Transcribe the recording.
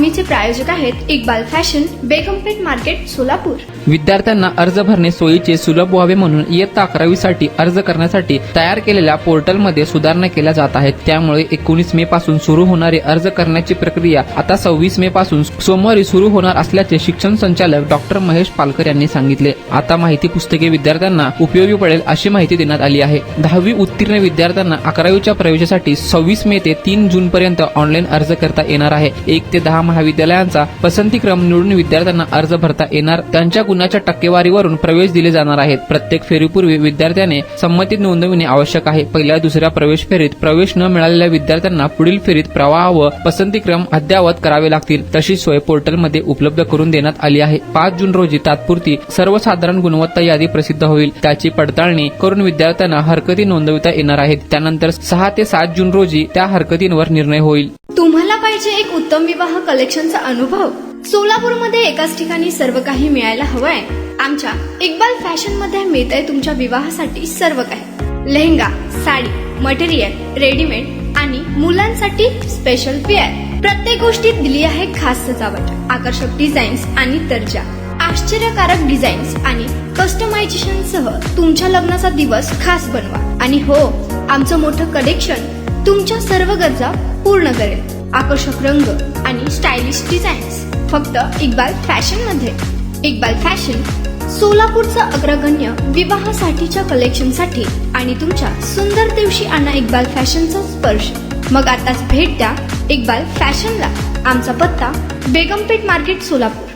बातमीचे प्रायोजक आहेत Iqbal fashion, बेगमपेठ market, Solapur. विद्यार्थ्यांना अर्ज भरणे सोयीचे सुलभ व्हावे म्हणून इयत्ता 11वी साठी अर्ज करण्यासाठी तयार केलेल्या पोर्टलमध्ये सुधारणा केल्या जात आहेत। त्यामुळे 19 मे पासून सुरू होणारी अर्ज करण्याची प्रक्रिया आता 26 मे पासून सोमवारी सुरू होणार असल्याचे शिक्षण संचालक डॉक्टर महेश पालकर यांनी सांगितले। आता माहिती पुस्तके विद्यार्थ्यांना उपयोगी पडेल अशी माहिती देण्यात आली आहे। 10वी उत्तीर्ण विद्यार्थ्यांना 11वीच्या प्रवेशासाठी 26 मे ते 3 जून पर्यंत ऑनलाईन अर्ज करता येणार आहे। 1 ते 10 महाविद्यालयांचा पसंतीक्रम निवडून विद्यार्थ्यांना अर्ज भरता येणार। त्यांच्या गुणाच्या टक्केवारीवरून प्रवेश दिले जाणार आहेत। प्रत्येक फेरीपूर्वी विद्यार्थ्याने संमती नोंदविणे आवश्यक आहे। पहिल्या दुसऱ्या प्रवेश फेरीत प्रवेश न मिळालेल्या विद्यार्थ्यांना पुढील फेरीत प्रवाह व पसंतीक्रम अद्ययावत करावे लागतील। तशी सोय पोर्टलमध्ये उपलब्ध करून देण्यात आली आहे। 5 जून रोजी तात्पुरती सर्वसाधारण गुणवत्ता यादी प्रसिद्ध होईल। त्याची पडताळणी करून विद्यार्थ्यांना हरकती नोंदविता येणार आहेत। त्यानंतर 6 ते 7 जून रोजी त्या हरकतींवर निर्णय होईल। तुम्हाला पाहिजे एक उत्तम विवाह कलेक्शनचा अनुभव? सोलापूरमध्ये एकाच ठिकाणी सर्व काही मिळायला हवंय। आमच्या इक्बाल फॅशन मध्ये मिळतंय तुमच्या विवाहासाठी सर्व काही। लेहंगा, साडी, मटेरियल, रेडीमेड आणि मुलांसाठी स्पेशल वेअर। प्रत्येक गोष्टीत दिली आहे खास सजावट, आकर्षक डिझाईन्स आणि दर्जा, आश्चर्यकारक डिझाईन्स आणि कस्टमायझेशन सह तुमच्या लग्नाचा दिवस खास बनवा। आणि हो, आमचं मोठं कलेक्शन तुमच्या सर्व गरजा पूर्ण करेल। आकर्षक रंग आणि स्टायलिश डिझाईन्स फक्त इक्बाल फॅशन मध्ये। इक्बाल फॅशन सोलापूरचा अग्रगण्य विवाहासाठीच्या कलेक्शनसाठी आणि तुमच्या सुंदर दिवशी आणा इक्बाल फॅशनचा स्पर्श। मग आताच भेट द्या इक्बाल फॅशनला। आमचा पत्ता बेगमपेठ मार्केट, सोलापूर।